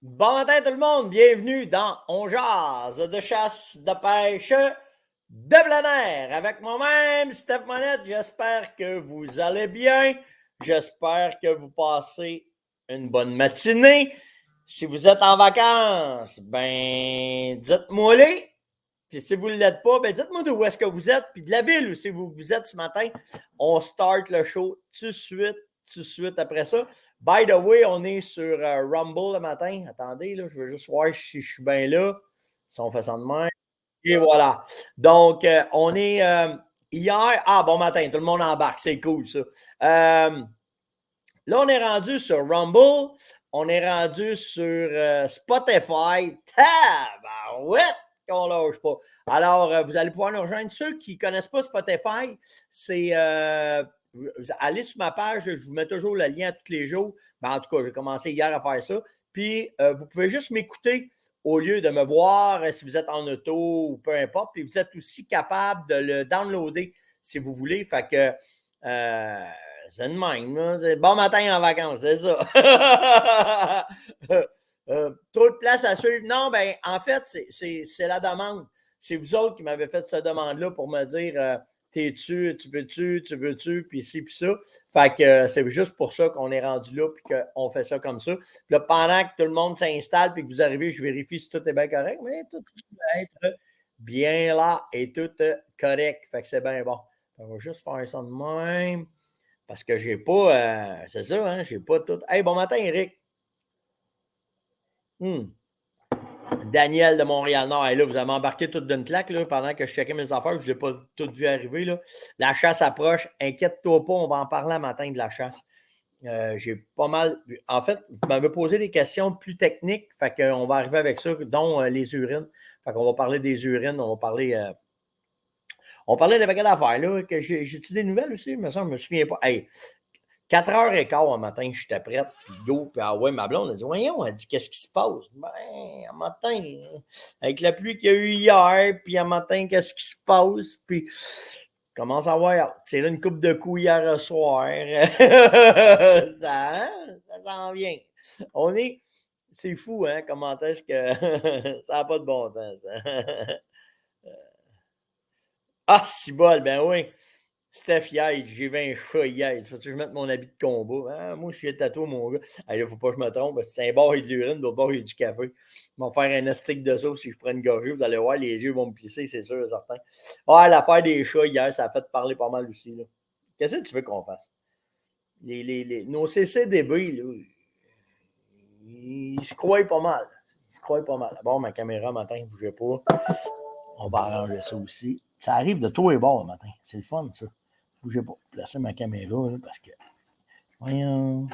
Bon matin tout le monde, bienvenue dans On jase de chasse, de pêche, de plein air avec moi-même, Steph Monette. J'espère que vous allez bien, j'espère que vous passez une bonne matinée. Si vous êtes en vacances, ben dites-moi-les. Puis si vous ne l'êtes pas, ben dites-moi d'où est-ce que vous êtes, puis de la ville où si vous êtes ce matin. On start le show tout de suite après ça. By the way, on est sur Rumble le matin. Attendez, là, je veux juste voir si je suis bien là. Si on fait ça de même. Et voilà. Donc, on est hier. Ah, bon matin, tout le monde embarque. C'est cool, ça. Là, on est rendu sur Rumble. On est rendu sur Spotify. Tabarouette! Qu'on lâche pas. Alors, vous allez pouvoir nous rejoindre. Ceux qui ne connaissent pas Spotify, c'est allez sur ma page, je vous mets toujours le lien tous les jours. Ben, en tout cas, j'ai commencé hier à faire ça. Puis, vous pouvez juste m'écouter au lieu de me voir si vous êtes en auto ou peu importe. Puis, vous êtes aussi capable de le downloader si vous voulez. Fait que c'est de même. Là. C'est bon matin en vacances, c'est ça. Trop de place à suivre. Non, ben, en fait, c'est la demande. C'est vous autres qui m'avez fait cette demande-là pour me dire t'es-tu, tu veux-tu, puis ci, puis ça. Fait que c'est juste pour ça qu'on est rendu là, puis qu'on fait ça comme ça. Puis là, pendant que tout le monde s'installe, puis que vous arrivez, je vérifie si tout est bien correct, mais tout va être bien là et tout correct. Fait que c'est bien bon. On va juste faire ça de même. Parce que j'ai pas. C'est ça, hein? J'ai pas tout. Hey, bon matin, Eric. Daniel de Montréal-Nord. Hey, là, vous avez embarqué toute d'une claque là, pendant que je checkais mes affaires. Je ne vous ai pas tout vu arriver. Là. La chasse approche. Inquiète-toi pas, on va en parler un matin de la chasse. J'ai pas mal. En fait, vous m'avez posé des questions plus techniques. Fait qu'on va arriver avec ça, dont les urines. Fait qu'on va parler des urines. On va parler. On parlait de paquet d'affaires, là. J'ai-tu des nouvelles aussi? Mais ça, je me souviens pas. Hey, 4h15 un matin, j'étais prête, puis go, puis ah ouais, ma blonde, elle dit, voyons, elle dit, qu'est-ce qui se passe? Ben, un matin, avec la pluie qu'il y a eu hier, puis un matin, qu'est-ce qui se passe? Puis, commence à voir, c'est là une coupe de coups hier soir. ça s'en vient. C'est fou, hein, comment est-ce que ça n'a pas de bon temps, ça. Ah, si bol, ben oui. Steph, hier, j'ai vu un chat hier. Faut-tu que je mette mon habit de combat? Ah, moi, je suis tatoué, mon gars. Il ne faut pas que je me trompe. C'est un bord, il y a de l'urine, l'autre bord, il y a du café. Ils vont faire un astic de ça si je prends une gorgée. Vous allez voir, les yeux vont me plisser, c'est sûr, certain. Ah, l'affaire des chats hier, ça a fait parler pas mal aussi. Là. Qu'est-ce que tu veux qu'on fasse? Nos CCDB, là, ils se croient pas mal. Ils se croient pas mal. Bon, ma caméra, matin, ne bougeait pas. On va arranger ça aussi. Ça arrive de tous les bords, matin. C'est le fun, ça. Bougez pas. Placer ma caméra, là, parce que. Voyons.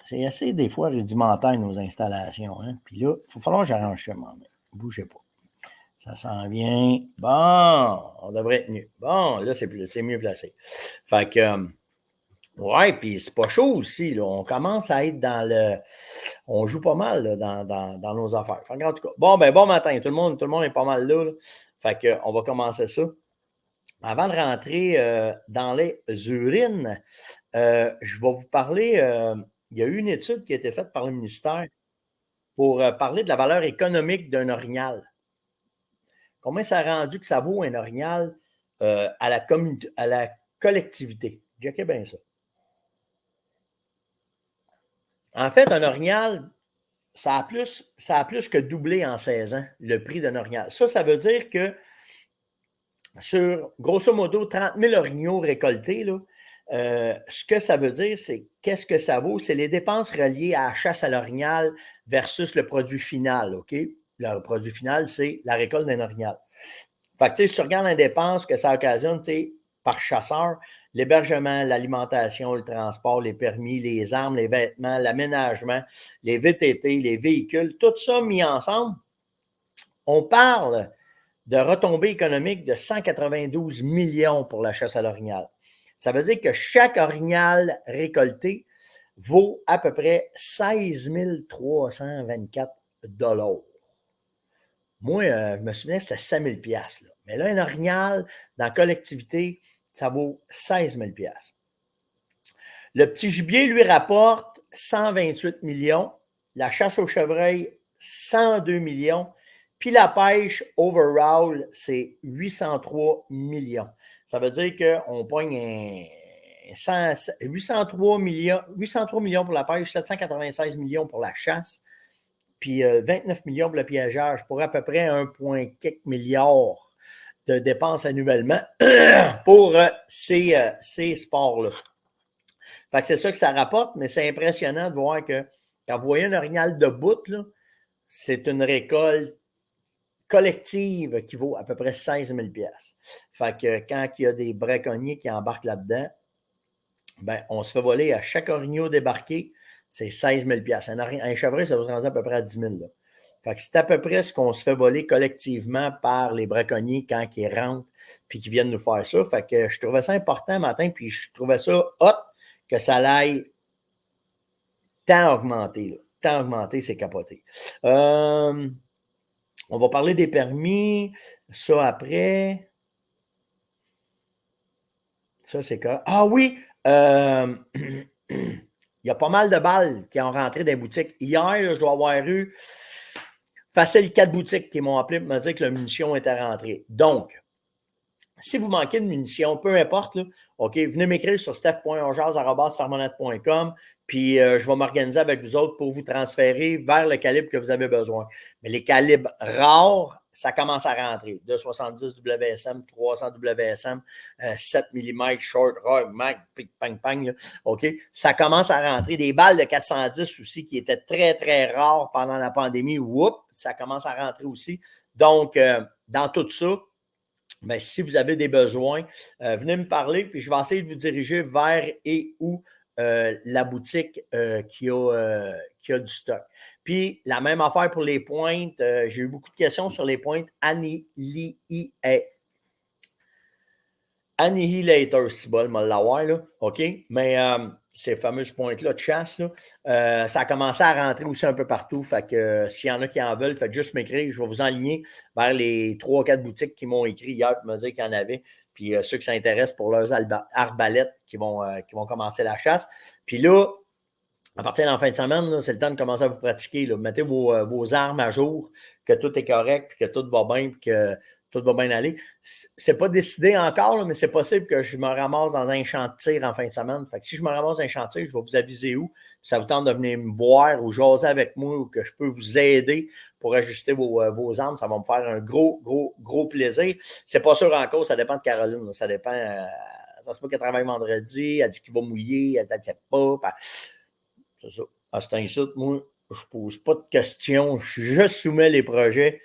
C'est assez, des fois, rudimentaire, nos installations. Hein? Puis là, il va falloir que j'arrange ça, mais bougez pas. Ça s'en vient. Bon, on devrait être mieux. Bon, là, c'est mieux placé. Fait que. Ouais, puis c'est pas chaud aussi. Là. On commence à être dans le. On joue pas mal là, dans nos affaires. Fait en tout cas, bon matin. Tout le monde est pas mal là. Fait que, on va commencer ça. Avant de rentrer dans les urines, je vais vous parler. Il y a eu une étude qui a été faite par le ministère pour parler de la valeur économique d'un orignal. Combien ça a rendu que ça vaut un orignal à la collectivité? Checkez bien ça. En fait, un orignal, ça a plus que doublé en 16 ans, le prix d'un orignal. Ça veut dire que sur, grosso modo, 30 000 orignaux récoltés, là, ce que ça veut dire, c'est qu'est-ce que ça vaut? C'est les dépenses reliées à la chasse à l'orignal versus le produit final, OK? Le produit final, c'est la récolte d'un orignal. Fait que, tu sais, si tu regardes les dépenses que ça occasionne, tu sais, par chasseur, l'hébergement, l'alimentation, le transport, les permis, les armes, les vêtements, l'aménagement, les VTT, les véhicules, tout ça mis ensemble, on parle de retombées économiques de 192 millions pour la chasse à l'orignal. Ça veut dire que chaque orignal récolté vaut à peu près 16 324 $. Moi, je me souviens, c'était 5 000 $. Mais là, un orignal, dans la collectivité, ça vaut 16 000 $. Le petit gibier lui rapporte 128 millions. la chasse au chevreuil, 102 millions. Puis la pêche overall, c'est 803 millions. Ça veut dire qu'on pogne 803 millions pour la pêche, 796 millions pour la chasse, puis 29 millions pour le piégeage, pour à peu près 1,4 milliard de dépenses annuellement pour ces sports-là. Fait que c'est ça que ça rapporte, mais c'est impressionnant de voir que quand vous voyez un orignal de bout, c'est une récolte collective qui vaut à peu près 16 000 $. Fait que quand il y a des braconniers qui embarquent là-dedans, ben, on se fait voler à chaque orignal débarqué, c'est 16 000 $. Un chevreuil, ça vous rend à peu près à 10 000 $. Fait que c'est à peu près ce qu'on se fait voler collectivement par les braconniers quand ils rentrent puis qu'ils viennent nous faire ça. Fait que je trouvais ça important matin, puis je trouvais ça hot que ça l'aille tant augmenter. Là. Tant augmenter, c'est capoté. On va parler des permis. Ça après. Ça, c'est quoi? Ah oui! Il y a pas mal de balles qui ont rentré dans les boutiques. Hier, là, je dois avoir eu facile 4 boutiques qui m'ont appelé pour me dire que la munition était rentrée. Donc, si vous manquez de munitions, peu importe, là, OK, venez m'écrire sur steph.ojaz@farmonette.com, puis je vais m'organiser avec vous autres pour vous transférer vers le calibre que vous avez besoin. Mais les calibres rares, ça commence à rentrer. 270 WSM, 300 WSM, 7 mm, short, rug, mag, pic, pang, pang, là, OK? Ça commence à rentrer. Des balles de 410 aussi qui étaient très, très rares pendant la pandémie. Whoop, ça commence à rentrer aussi. Donc, dans tout ça, bien, si vous avez des besoins, venez me parler, puis je vais essayer de vous diriger vers et où la boutique qui a du stock. Puis, la même affaire pour les pointes. J'ai eu beaucoup de questions sur les pointes Annihilator, si bon, me l'avoir, là. OK? Mais ces fameuses pointes-là de chasse, là, ça a commencé à rentrer aussi un peu partout. Fait que s'il y en a qui en veulent, faites juste m'écrire. Je vais vous enligner vers les 3 ou 4 boutiques qui m'ont écrit hier pour me dire qu'il y en avait. Puis ceux qui s'intéressent pour leurs arbalètes qui vont commencer la chasse. Puis là, à partir de la fin de semaine, c'est le temps de commencer à vous pratiquer. Là. Mettez vos armes à jour, que tout est correct, puis que tout va bien, puis que tout va bien aller. C'est pas décidé encore, là, mais c'est possible que je me ramasse dans un champ de tir en fin de semaine. Fait que si je me ramasse dans un champ de tir, je vais vous aviser où. Ça vous tente de venir me voir ou jaser avec moi ou que je peux vous aider pour ajuster vos armes. Ça va me faire un gros plaisir. C'est pas sûr encore, ça dépend de Caroline. Là. Ça dépend. Ça se peut qu'elle travaille vendredi, elle dit qu'il va mouiller, elle dit qu'elle ne sait pas. C'est ça. À cet instant, moi, je ne pose pas de questions. Je soumets les projets.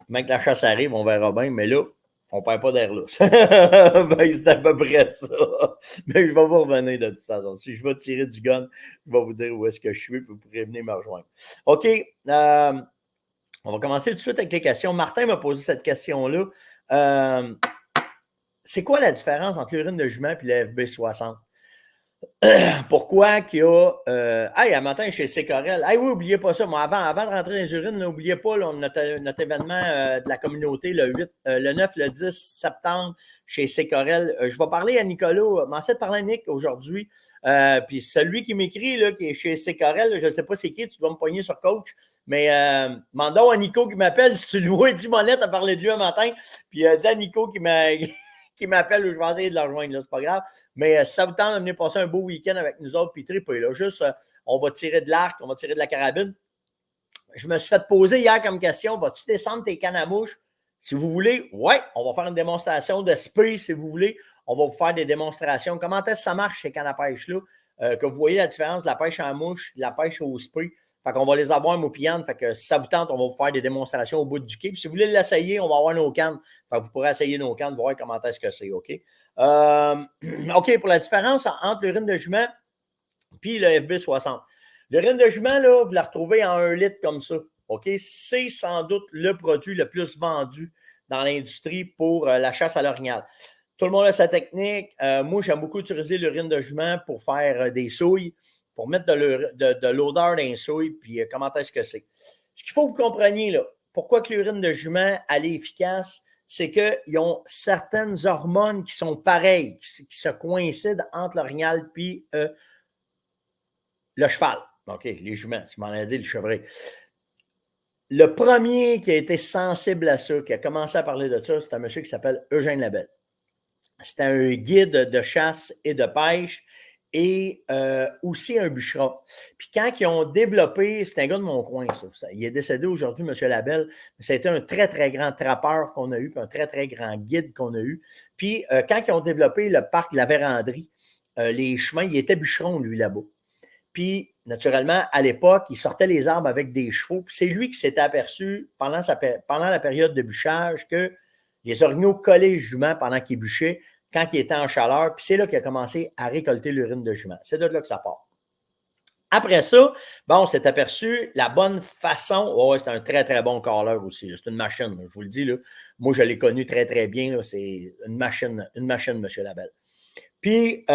Même que la chasse arrive, on verra bien. Mais là, on ne perd pas d'air là. Ben, c'est à peu près ça. Mais je vais vous revenir de toute façon. Si je vais tirer du gun, je vais vous dire où est-ce que je suis et vous pourrez venir me rejoindre. OK. On va commencer tout de suite avec les questions. Martin m'a posé cette question-là. C'est quoi la différence entre l'urine de jument et le FB60? Pourquoi qu'il y a. Hey, un matin chez Sécorel. Hey, oui, n'oubliez pas ça. Moi, avant de rentrer dans les urines, n'oubliez pas là, notre événement de la communauté le 9, le 10 septembre chez Sécorel. Je vais parler à Nicolas. M'en de parler à Nick aujourd'hui. Puis celui qui m'écrit, là, qui est chez Sécorel, je ne sais pas c'est qui, tu dois me poigner sur coach. Mais mandons à Nico qui m'appelle. Si tu loues Dimonette à parler de lui un matin. Puis dis à Nico qui m'appelle ou je vais essayer de le rejoindre, là, c'est pas grave. Mais si ça vous tente de venir passer un beau week-end avec nous autres, puis triper, là, juste, on va tirer de l'arc, on va tirer de la carabine. Je me suis fait poser hier comme question, vas-tu descendre tes cannes à mouche? Si vous voulez, ouais, on va faire une démonstration de spray, si vous voulez. On va vous faire des démonstrations. Comment est-ce que ça marche, ces cannes à pêche-là? Que vous voyez la différence de la pêche en mouche, de la pêche au spray. Fait qu'on va les avoir, Mopian. Fait que si ça vous tente, on va vous faire des démonstrations au bout du quai. Puis si vous voulez l'essayer, on va avoir nos cannes. Fait que vous pourrez essayer nos cannes, voir comment est-ce que c'est, OK? OK, pour la différence entre l'urine de jument et le FB60. L'urine de jument, là, vous la retrouvez en 1 litre comme ça. OK? C'est sans doute le produit le plus vendu dans l'industrie pour la chasse à l'orignal. Tout le monde a sa technique. Moi, j'aime beaucoup utiliser l'urine de jument pour faire des souilles, pour mettre de l'odeur dans les souilles, puis comment est-ce que c'est. Ce qu'il faut que vous compreniez, là, pourquoi que l'urine de jument, elle est efficace, c'est qu'ils ont certaines hormones qui sont pareilles, qui se coïncident entre l'orignal et le cheval. OK, les juments, tu m'en as dit, le chevreuil. Le premier qui a été sensible à ça, qui a commencé à parler de ça, c'est un monsieur qui s'appelle Eugène Labelle. C'était un guide de chasse et de pêche et aussi un bûcheron. Puis quand ils ont développé, c'est un gars de mon coin, ça. Il est décédé aujourd'hui, M. Labelle, mais ça a été un très, très grand trappeur qu'on a eu, puis un très, très grand guide qu'on a eu. Puis quand ils ont développé le parc de la Vérandrie, les chemins, il était bûcheron, lui, là-bas. Puis, naturellement, à l'époque, il sortait les arbres avec des chevaux. Puis c'est lui qui s'était aperçu pendant la période de bûchage que les orignaux collaient les juments pendant qu'ils bûchaient quand il était en chaleur. Puis c'est là qu'il a commencé à récolter l'urine de jument. C'est de là que ça part. Après ça, bon, on s'est aperçu la bonne façon. Oh, c'est un très, très bon calleur aussi. C'est une machine, je vous le dis. Là. Moi, je l'ai connu très, très bien. Là. C'est une machine, M. Labelle. Puis,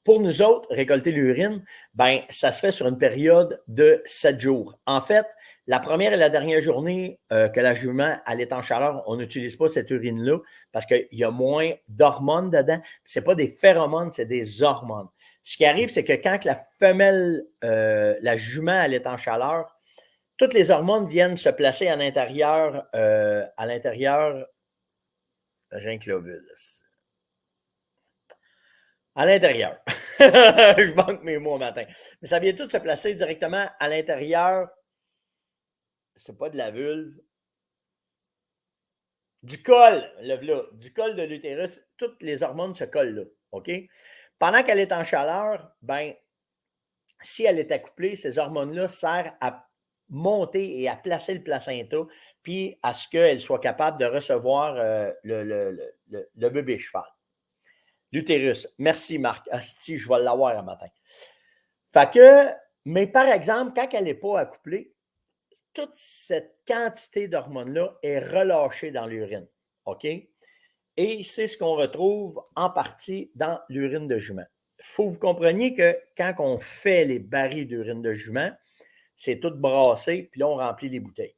pour nous autres, récolter l'urine, ben, ça se fait sur une période de 7 jours. En fait, la première et la dernière journée que la jument elle est en chaleur, on n'utilise pas cette urine-là parce qu'il y a moins d'hormones dedans. Ce n'est pas des phéromones, c'est des hormones. Ce qui arrive, c'est que quand la femelle, la jument, elle est en chaleur, toutes les hormones viennent se placer à l'intérieur, j'ai un l'ovule. À l'intérieur. Je manque mes mots au matin. Mais ça vient tout se placer directement à l'intérieur. C'est pas de la vulve. Du col, du col de l'utérus, toutes les hormones se collent là. OK? Pendant qu'elle est en chaleur, ben, si elle est accouplée, ces hormones-là servent à monter et à placer le placenta, puis à ce qu'elle soit capable de recevoir le bébé cheval. L'utérus. Merci, Marc. Asti, je vais l'avoir un matin. Fait que, mais par exemple, quand elle n'est pas accouplée, toute cette quantité d'hormones-là est relâchée dans l'urine. OK? Et c'est ce qu'on retrouve en partie dans l'urine de jument. Il faut que vous compreniez que quand on fait les barils d'urine de jument, c'est tout brassé, puis là, on remplit les bouteilles.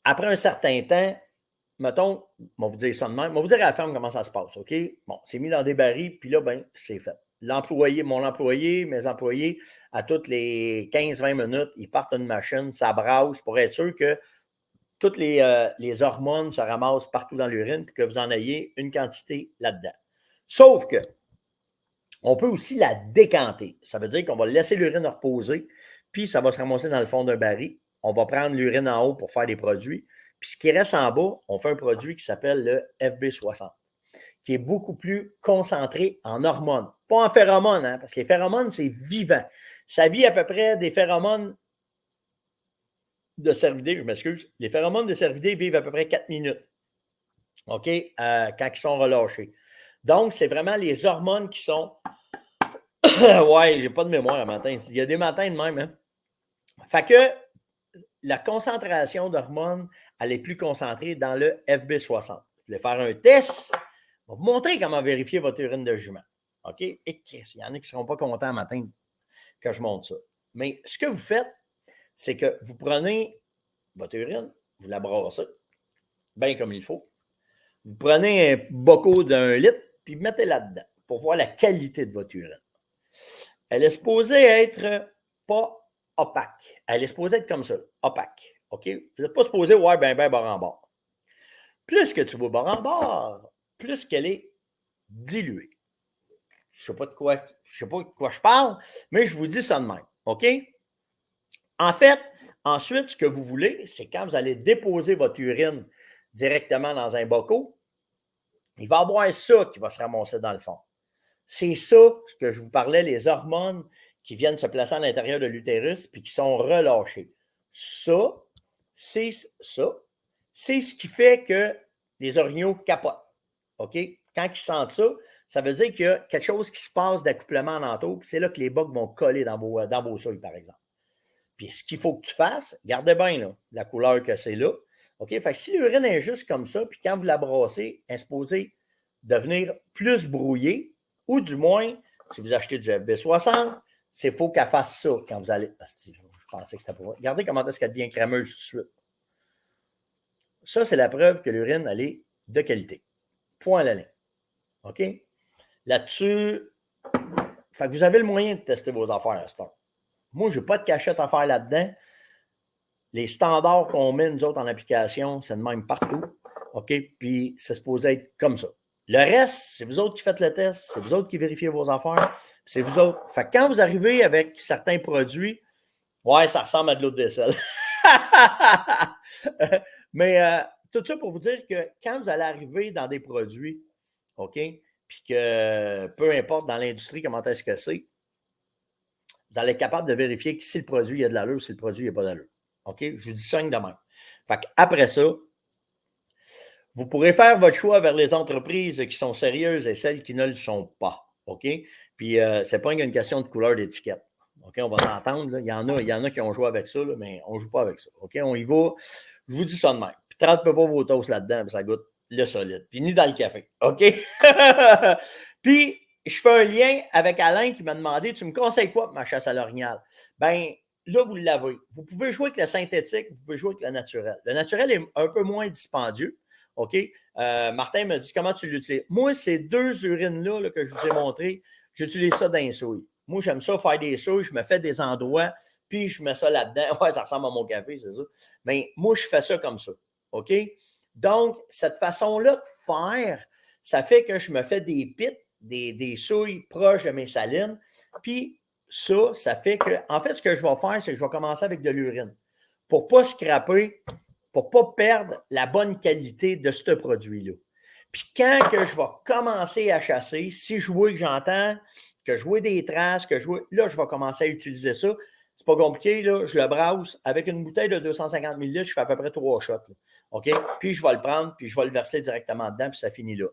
Après un certain temps, mettons, on va vous dire ça de même, on va vous dire à la ferme comment ça se passe, OK? Bon, c'est mis dans des barils, puis là, ben, c'est fait. Mon employé, mes employés, à toutes les 15-20 minutes, ils partent une machine, ça brasse pour être sûr que toutes les hormones se ramassent partout dans l'urine, puis que vous en ayez une quantité là-dedans. Sauf que, on peut aussi la décanter. Ça veut dire qu'on va laisser l'urine reposer, puis ça va se ramasser dans le fond d'un baril. On va prendre l'urine en haut pour faire des produits. Puis ce qui reste en bas, on fait un produit qui s'appelle le FB60, qui est beaucoup plus concentré en hormones. Pas en phéromones, hein, parce que les phéromones, c'est vivant. Ça vit à peu près des phéromones de cervidés, je m'excuse. Les phéromones de cervidés vivent à peu près 4 minutes. OK? Quand ils sont relâchés. Donc, c'est vraiment les hormones qui sont. Ouais, j'ai pas de mémoire un matin. Il y a des matins de même. Hein? Fait que la concentration d'hormones, elle est plus concentrée dans le FB60. Vous voulez faire un test? On va vous montrer comment vérifier votre urine de jument. OK? Et il y en a qui ne seront pas contents un matin que je montre ça. Mais ce que vous faites, c'est que vous prenez votre urine, vous la brassez, bien comme il faut. Vous prenez un bocal d'1 litre, puis mettez là-dedans pour voir la qualité de votre urine. Elle est supposée être pas opaque. Elle est supposée être comme ça, opaque. OK? Vous n'êtes pas supposé voir ben bord en bord. Plus que tu vas bord en bord, plus qu'elle est diluée. Je ne sais pas de quoi je parle, mais je vous dis ça de même. OK? En fait, ensuite, ce que vous voulez, c'est quand vous allez déposer votre urine directement dans un bocal, il va y avoir ça qui va se ramasser dans le fond. C'est ça, ce que je vous parlais, les hormones qui viennent se placer à l'intérieur de l'utérus puis qui sont relâchées. Ça, c'est ce qui fait que les orignaux capotent. OK? Quand ils sentent ça, ça veut dire qu'il y a quelque chose qui se passe d'accouplement en entour, puis c'est là que les bocs vont coller dans vos souilles, par exemple. Puis ce qu'il faut que tu fasses, gardez bien là, la couleur que c'est là. OK? Fait que si l'urine est juste comme ça, puis quand vous la brassez, elle est supposée devenir plus brouillée, ou du moins, si vous achetez du FB60, c'est faut qu'elle fasse ça quand vous allez. Je pensais que c'était pour. Regardez comment est-ce qu'elle devient crémeuse tout de suite. Ça, c'est la preuve que l'urine, elle est de qualité. Point à la ligne. OK? Là-dessus, Fait que vous avez le moyen de tester vos affaires à ce temps. Moi, je n'ai pas de cachette à faire là-dedans. Les standards qu'on met, nous autres, en application, c'est de même partout. OK? Puis, c'est supposé être comme ça. Le reste, c'est vous autres qui faites le test, c'est vous autres qui vérifiez vos affaires, c'est vous autres. Fait que quand vous arrivez avec certains produits, ouais, ça ressemble à de l'eau de vaisselle. Mais tout ça pour vous dire que quand vous allez arriver dans des produits, OK, puis que peu importe dans l'industrie comment est-ce que c'est, vous allez être capable de vérifier que si le produit il y a de l'allure, si le produit il n'y a pas d'allure. OK? Je vous dis ça de même. Fait qu'après ça, vous pourrez faire votre choix vers les entreprises qui sont sérieuses et celles qui ne le sont pas. OK? Puis, ce n'est pas une question de couleur d'étiquette. OK? On va s'entendre. Il y en a qui ont joué avec ça, là, mais on ne joue pas avec ça. OK? On y va. Je vous dis ça de même. Puis, 30 pas vos toasts là-dedans, ça goûte le solide. Puis, ni dans le café. OK? Puis, je fais un lien avec Alain qui m'a demandé, tu me conseilles quoi pour ma chasse à l'orignal? Ben, là, vous l'avez. Vous pouvez jouer avec le synthétique, vous pouvez jouer avec le naturel. Le naturel est un peu moins dispendieux. OK? Martin me dit comment tu l'utilises. Moi, ces deux urines-là là, que je vous ai montrées, j'utilise ça dans les souilles. Moi, j'aime ça faire des souilles, je me fais des endroits, puis je mets ça là-dedans. Ouais, ça ressemble à mon café, c'est ça. Mais moi, je fais ça comme ça. OK? Donc, cette façon-là de faire, ça fait que je me fais des pits, des souilles proches de mes salines. Puis ça fait que, en fait, ce que je vais faire, c'est que je vais commencer avec de l'urine. Pour ne pas scraper, pour ne pas perdre la bonne qualité de ce produit-là. Puis quand que je vais commencer à chasser, si je vois que j'entends, que je vois des traces, là, je vais commencer à utiliser ça. C'est pas compliqué, là, je le brasse. Avec une bouteille de 250 ml, je fais à peu près 3 shots. Là. OK? Puis je vais le prendre, puis je vais le verser directement dedans, puis ça finit là.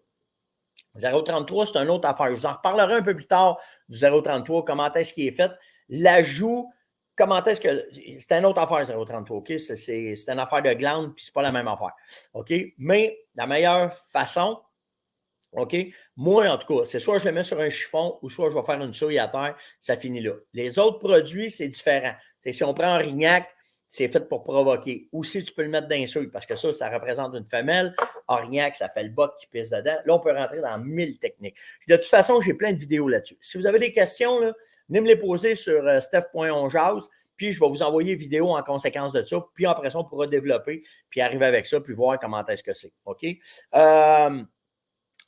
0,33, c'est une autre affaire. Je vous en reparlerai un peu plus tard du 0,33, comment est-ce qu'il est fait. L'ajout, comment est-ce que. C'est une autre affaire, 0,33, OK? C'est une affaire de glande, puis c'est pas la même affaire. OK? Mais la meilleure façon, OK? Moi, en tout cas, c'est soit je le mets sur un chiffon ou soit je vais faire une souille à terre, ça finit là. Les autres produits, c'est différent. C'est si on prend un rignac, c'est fait pour provoquer. Ou si tu peux le mettre dans une souille, parce que ça représente une femelle. Orignac, ça fait le boc qui pisse dedans. Là, on peut rentrer dans 1000 techniques. De toute façon, j'ai plein de vidéos là-dessus. Si vous avez des questions, là, venez me les poser sur steph.onjase, puis je vais vous envoyer une vidéo en conséquence de ça. Puis après ça, on pourra développer, puis arriver avec ça, puis voir comment est-ce que c'est. OK?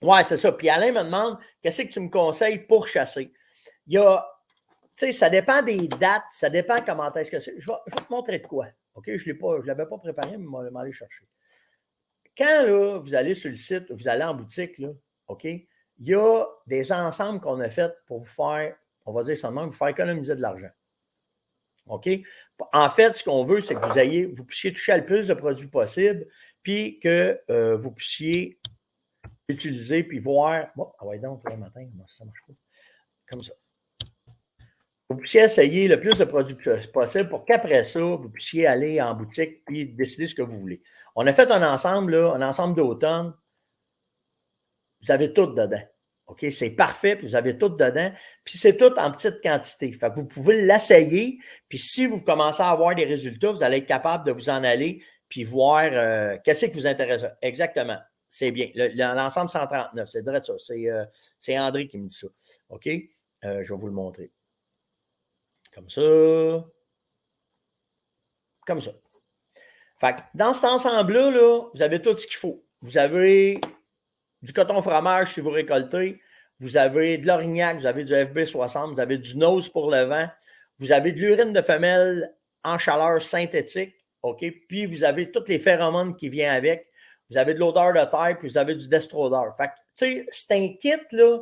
Ouais, c'est ça. Puis Alain me demande, qu'est-ce que tu me conseilles pour chasser? Il y a, tu sais, ça dépend des dates, ça dépend comment est-ce que c'est. Je vais te montrer de quoi. OK? Je ne l'avais pas préparé, mais je vais aller chercher. Quand là, vous allez sur le site, vous allez en boutique, là, OK? Il y a des ensembles qu'on a faits pour vous faire, on va dire ça de même, vous faire économiser de l'argent. OK? En fait, ce qu'on veut, c'est que vous puissiez toucher le plus de produits possible, puis que vous puissiez utiliser, puis voir. Oh, ah ouais, donc, le matin, ça marche pas. Comme ça. Vous puissiez essayer le plus de produits possible pour qu'après ça, vous puissiez aller en boutique puis décider ce que vous voulez. On a fait un ensemble, là, un ensemble d'automne. Vous avez tout dedans. OK? C'est parfait, puis vous avez tout dedans. Puis c'est tout en petite quantité. Fait que vous pouvez l'essayer. Puis si vous commencez à avoir des résultats, vous allez être capable de vous en aller puis voir qu'est-ce qui vous intéresse. Exactement. C'est bien. L'ensemble 139, c'est vrai ça. C'est André qui me dit ça. OK? Je vais vous le montrer. Comme ça. Comme ça. Fait que dans cet ensemble-là, là, vous avez tout ce qu'il faut. Vous avez du coton fromage si vous récoltez. Vous avez de l'orignac, vous avez du FB60, vous avez du nose pour le vent. Vous avez de l'urine de femelle en chaleur synthétique. OK? Puis vous avez toutes les phéromones qui viennent avec. Vous avez de l'odeur de terre, puis vous avez du destrodeur. Fait que, tu sais, c'est un kit, là,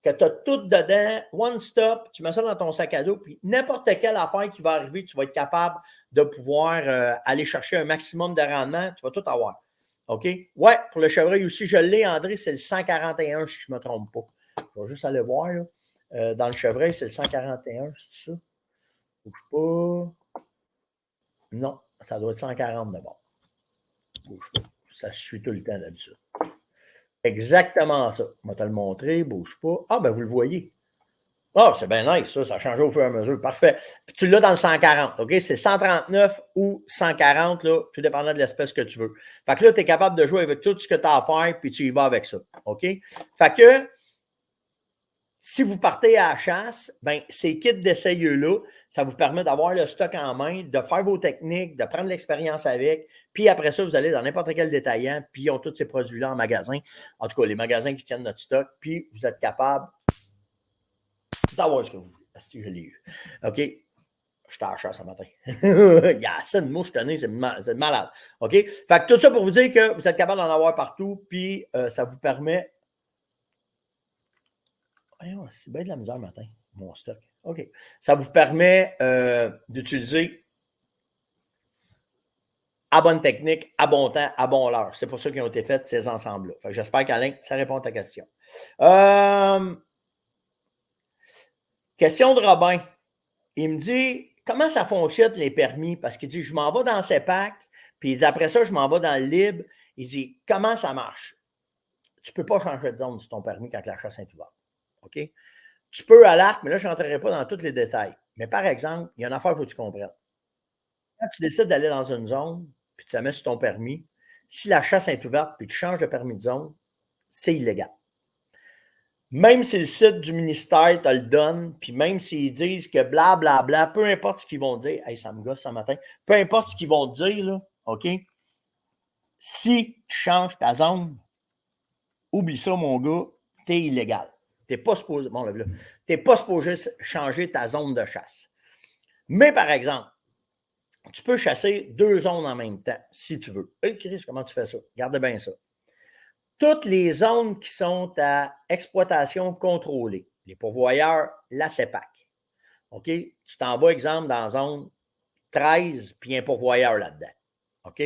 que tu as tout dedans, one stop, tu mets ça dans ton sac à dos, puis n'importe quelle affaire qui va arriver, tu vas être capable de pouvoir aller chercher un maximum de rendement, tu vas tout avoir. OK? Ouais, pour le chevreuil aussi, je l'ai, André, c'est le 141, si je ne me trompe pas. Je vais juste aller voir, là. Dans le chevreuil, c'est le 141, c'est ça? Bouge pas. Non, ça doit être 140 d'abord. Bouge pas. Ça suit tout le temps d'habitude. Exactement ça. Je vais te le montrer, bouge pas. Ah, ben vous le voyez. Ah, c'est bien nice, ça. Ça change au fur et à mesure. Parfait. Puis tu l'as dans le 140, OK? C'est 139 ou 140, là, tout dépendant de l'espèce que tu veux. Fait que là, tu es capable de jouer avec tout ce que tu as à faire, puis tu y vas avec ça. OK? Fait que Si vous partez à la chasse, ben, ces kits d'essayeux-là, ça vous permet d'avoir le stock en main, de faire vos techniques, de prendre l'expérience avec. Puis après ça, vous allez dans n'importe quel détaillant, puis ils ont tous ces produits-là en magasin. En tout cas, les magasins qui tiennent notre stock, puis vous êtes capable d'avoir ce que vous voulez. Si je l'ai eu. OK? J'étais à la chasse ce matin. Il y a assez de mouches tenez, c'est malade. OK? Fait que tout ça pour vous dire que vous êtes capable d'en avoir partout, puis ça vous permet. C'est bien de la misère le matin, mon stock. OK. Ça vous permet d'utiliser à bonne technique, à bon temps, à bon heure. C'est pour ça qu'ils ont été faits, ces ensembles-là. J'espère qu'Alain, ça répond à ta question. Question de Robin. Il me dit, comment ça fonctionne les permis? Parce qu'il dit, je m'en vais dans CEPAC, puis il dit, après ça, je m'en vais dans le libre. Il dit, comment ça marche? Tu ne peux pas changer de zone sur ton permis quand la chasse est ouverte. OK? Tu peux à l'arc, mais là, je n'entrerai pas dans tous les détails. Mais par exemple, il y a une affaire qu'il faut que tu comprennes. Quand tu décides d'aller dans une zone, puis tu la mets sur ton permis, si la chasse est ouverte, puis tu changes de permis de zone, c'est illégal. Même si le site du ministère te le donne, puis même s'ils disent que blablabla, peu importe ce qu'ils vont dire, hey, ça me gosse ce matin, peu importe ce qu'ils vont te dire, là, OK? Si tu changes ta zone, oublie ça, mon gars, t'es illégal. T'es pas supposé, bon, là, t'es pas supposé changer ta zone de chasse. Mais par exemple, tu peux chasser 2 zones en même temps, si tu veux. Hey, Chris, comment tu fais ça? Garde bien ça. Toutes les zones qui sont à exploitation contrôlée, les pourvoyeurs, la CEPAC. OK? Tu t'en vas, exemple, dans la zone 13, puis un pourvoyeur là-dedans. OK?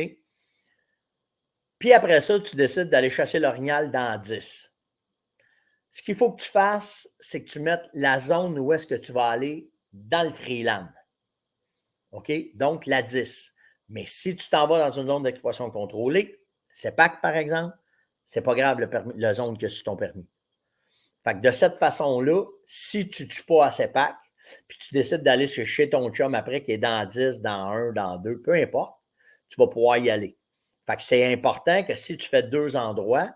Puis après ça, tu décides d'aller chasser l'orignal dans 10. Ce qu'il faut que tu fasses, c'est que tu mettes la zone où est-ce que tu vas aller dans le freeland. OK? Donc, la 10. Mais si tu t'en vas dans une zone d'exploitation contrôlée, CEPAC, par exemple, c'est pas grave la zone que c'est ton permis. Fait que de cette façon-là, si tu ne tues pas à CEPAC, puis tu décides d'aller chez ton chum après qui est dans 10, dans 1, dans 2, peu importe, tu vas pouvoir y aller. Fait que c'est important que si tu fais 2 endroits,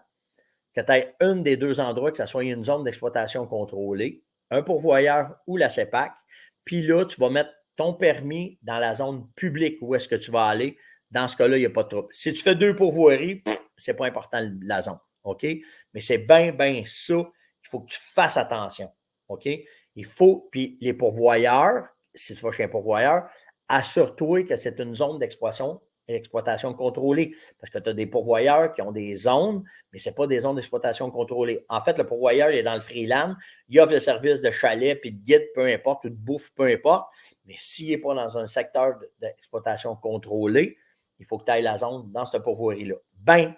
que tu aies un des 2 endroits, que ce soit une zone d'exploitation contrôlée, un pourvoyeur ou la CEPAC, puis là, tu vas mettre ton permis dans la zone publique où est-ce que tu vas aller. Dans ce cas-là, il n'y a pas de trouble. Si tu fais 2 pourvoiries, c'est pas important la zone. OK? Mais c'est bien ça qu'il faut que tu fasses attention. OK? Il faut, puis les pourvoyeurs, si tu vas chez un pourvoyeur, assure-toi que c'est une zone d'exploitation contrôlée. Parce que tu as des pourvoyeurs qui ont des zones, mais ce n'est pas des zones d'exploitation contrôlée. En fait, le pourvoyeur il est dans le freeland, il offre le service de chalet, puis de guide, peu importe, ou de bouffe, peu importe. Mais s'il n'est pas dans un secteur d'exploitation contrôlée, il faut que tu ailles la zone dans cette pourvoirie-là. Bien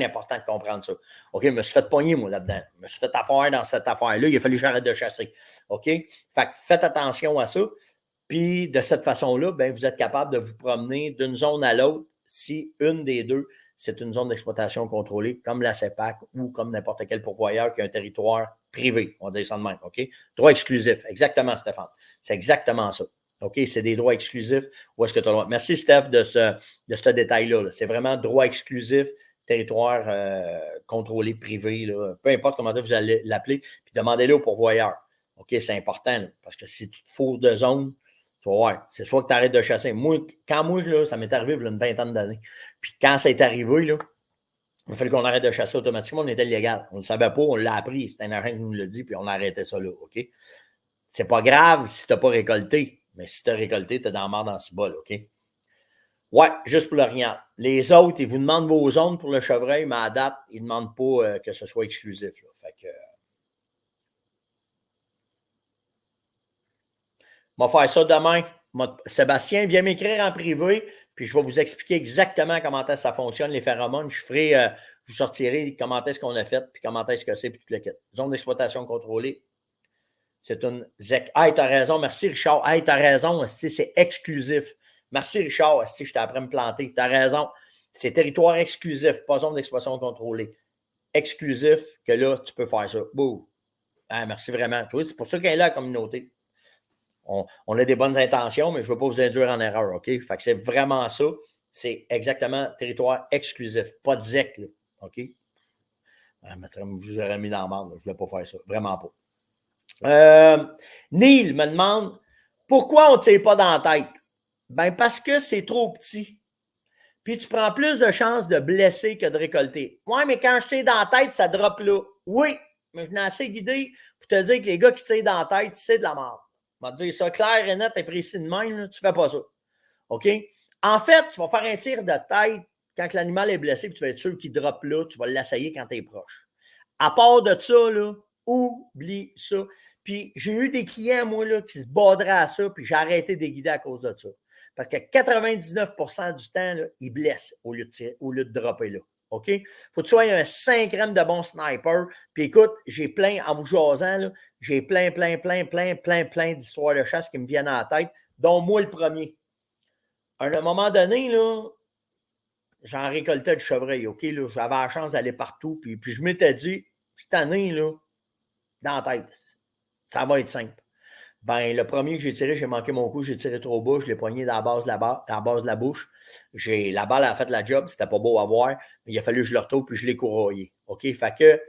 important de comprendre ça. OK, je me suis fait pogner, moi, là-dedans. Je me suis fait affaire dans cette affaire-là. Il a fallu que j'arrête de chasser. OK? Fait que faites attention à ça. Puis, de cette façon-là, ben, vous êtes capable de vous promener d'une zone à l'autre si une des deux, c'est une zone d'exploitation contrôlée, comme la CEPAC ou comme n'importe quel pourvoyeur qui a un territoire privé. On va dire ça de même. OK? Droit exclusif. Exactement, Stéphane. C'est exactement ça. OK? C'est des droits exclusifs. Où est-ce que tu as le droit? Merci, Steph, de ce détail-là. C'est vraiment droit exclusif, territoire contrôlé, privé. Là. Peu importe comment vous allez l'appeler. Puis demandez-le au pourvoyeur. OK? C'est important. Là, parce que si tu te fourres de zone, tu vas voir. C'est soit que tu arrêtes de chasser. Moi, là, ça m'est arrivé il y a une vingtaine d'années. Puis quand ça est arrivé, là, il a fallu qu'on arrête de chasser automatiquement. On était légal. On ne le savait pas, on l'a appris. C'était un agent qui nous l'a dit, puis on a arrêté ça là. OK? C'est pas grave si tu n'as pas récolté. Mais si tu as récolté, tu es dans la merde en ce bas, là, OK? Ouais, juste pour l'orignal. Les autres, ils vous demandent vos zones pour le chevreuil, mais à date, ils ne demandent pas que ce soit exclusif. Là. Fait que. On va faire ça demain. Sébastien, viens m'écrire en privé, puis je vais vous expliquer exactement comment ça fonctionne, les phéromones. Je vous sortirai comment est-ce qu'on a fait, puis comment est-ce que c'est, puis tout le kit. Zone d'exploitation contrôlée. C'est une ZEC. Hey, t'as raison, merci Richard. Hey, t'as raison, c'est exclusif. Merci Richard, si j'étais après me planter. T'as raison. C'est territoire exclusif, pas zone d'exploitation contrôlée. Exclusif, que là, tu peux faire ça. Boum. Ah, merci vraiment. C'est pour ça qu'elle est là, la communauté. On a des bonnes intentions, mais je ne veux pas vous induire en erreur, OK? Fait que c'est vraiment ça. C'est exactement territoire exclusif, pas de ZEC, là, OK? vous aurais mis dans la merde. Je ne voulais pas faire ça. Vraiment pas. Neil me demande pourquoi on ne tire pas dans la tête? Ben parce que c'est trop petit. Puis tu prends plus de chances de blesser que de récolter. Ouais, mais quand je tire dans la tête, ça drop là. Oui, mais je n'ai assez guidé pour te dire que les gars qui tirent dans la tête, c'est de la merde. Je vais te dire ça clair et net et précis de même, là, tu ne fais pas ça. OK? En fait, tu vas faire un tir de tête quand l'animal est blessé, puis tu vas être sûr qu'il drop là, tu vas l'essayer quand tu es proche. À part de ça, là, oublie ça. Puis j'ai eu des clients, moi, là, qui se baderaient à ça, puis j'ai arrêté de les guider à cause de ça. Parce que 99% du temps, là, ils blessent au lieu de dropper là. OK? Faut que tu sois un 5 grammes de bon sniper. Puis écoute, j'ai plein, en vous jasant, là, j'ai plein d'histoires de chasse qui me viennent à la tête, dont moi le premier. À un moment donné, là, j'en récoltais du chevreuil, OK? Là, j'avais la chance d'aller partout. Puis je m'étais dit, cette année, là, dans la tête, ça va être simple. Ben, le premier que j'ai tiré, j'ai manqué mon coup, j'ai tiré trop bas, je l'ai poigné dans la base de la bouche. La balle a fait la job, c'était pas beau à voir, mais il a fallu que je le retrouve, puis je l'ai courroyé. OK? Fait que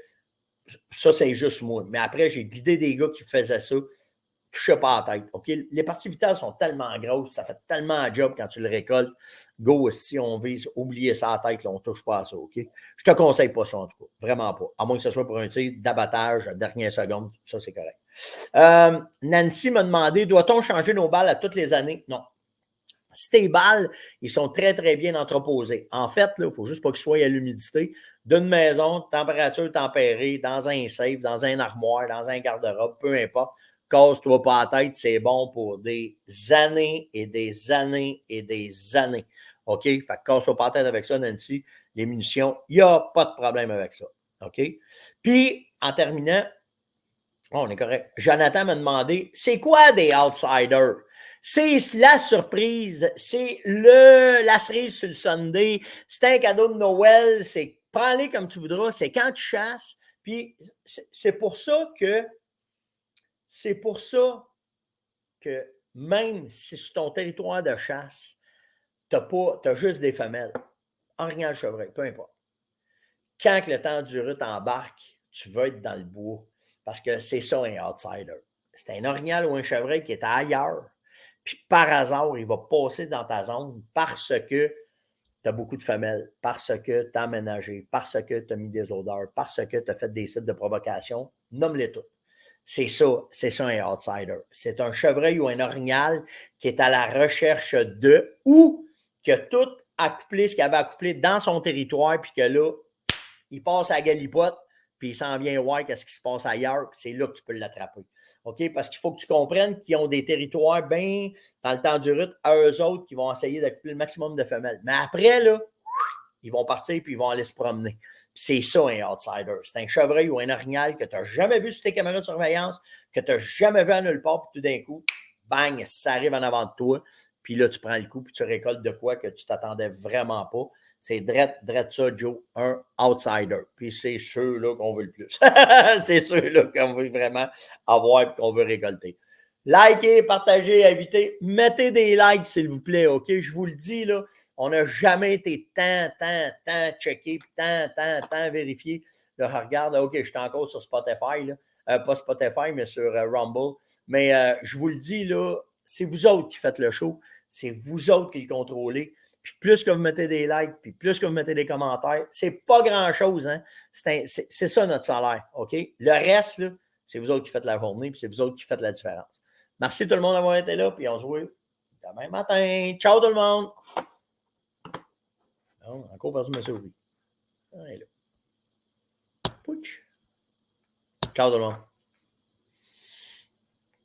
ça, c'est juste moi. Mais après, j'ai guidé des gars qui faisaient ça, je ne sais pas à la tête. OK? Les parties vitales sont tellement grosses, ça fait tellement un job quand tu le récoltes. Go, si on vise, oubliez ça à la tête, là, on ne touche pas à ça. OK? Je te conseille pas ça, en tout cas. Vraiment pas. À moins que ce soit pour un tir d'abattage, dernière seconde, ça, c'est correct. Nancy m'a demandé, doit-on changer nos balles à toutes les années? Non. Si tes balles, ils sont très, très bien entreposés. En fait, il ne faut juste pas qu'ils soient à l'humidité. D'une maison, température tempérée, dans un safe, dans un armoire, dans un garde-robe, peu importe. Casse-toi pas la tête, c'est bon pour des années et des années et des années. OK? Fait que casse-toi pas la tête avec ça, Nancy. Les munitions, il n'y a pas de problème avec ça. OK? Puis, en terminant, on est correct. Jonathan m'a demandé, c'est quoi des outsiders? C'est la surprise, c'est la cerise sur le Sunday, c'est un cadeau de Noël, c'est prends-les comme tu voudras, c'est quand tu chasses. Puis c'est pour ça que même si sur ton territoire de chasse, tu as juste des femelles, orignal chevreuil, peu importe. Quand le temps dure t'embarques, tu veux être dans le bois. Parce que c'est ça un outsider. C'est un orignal ou un chevreuil qui est ailleurs. Puis par hasard, il va passer dans ta zone parce que tu as beaucoup de femelles, parce que tu as aménagé, parce que tu as mis des odeurs, parce que tu as fait des sites de provocation. Nomme-les toutes. C'est ça un outsider. C'est un chevreuil ou un orignal qui est à la recherche de ou qui a tout accouplé ce qu'il avait accouplé dans son territoire, puis que là, il passe à la galipote, puis il s'en vient voir qu'est-ce qui se passe ailleurs, puis c'est là que tu peux l'attraper. OK? Parce qu'il faut que tu comprennes qu'ils ont des territoires bien dans le temps du rut à eux autres qui vont essayer d'occuper le maximum de femelles. Mais après, là, ils vont partir puis ils vont aller se promener. Puis c'est ça un outsider. C'est un chevreuil ou un orignal que tu n'as jamais vu sur tes caméras de surveillance, que tu n'as jamais vu à nulle part, puis tout d'un coup, bang, ça arrive en avant de toi. Puis là, tu prends le coup, puis tu récoltes de quoi que tu t'attendais vraiment pas. C'est drette ça, Joe, un outsider. Puis c'est ceux-là qu'on veut le plus. C'est ceux-là qu'on veut vraiment avoir et qu'on veut récolter. Likez, partagez, invitez. Mettez des likes, s'il vous plaît, OK? Je vous le dis, là, on n'a jamais été tant checké, tant vérifié. Là, regarde, OK, je suis encore sur Spotify, là. Pas Spotify, mais sur Rumble. Mais je vous le dis, là, c'est vous autres qui faites le show. C'est vous autres qui le contrôlez. Puis plus que vous mettez des likes, puis plus que vous mettez des commentaires, c'est pas grand-chose, hein? C'est ça notre salaire, OK? Le reste, là, c'est vous autres qui faites la journée, puis c'est vous autres qui faites la différence. Merci tout le monde d'avoir été là, puis on se voit demain matin. Ciao tout le monde! Non, encore personne me sourit. Allez là. Pouch. Ciao tout le monde.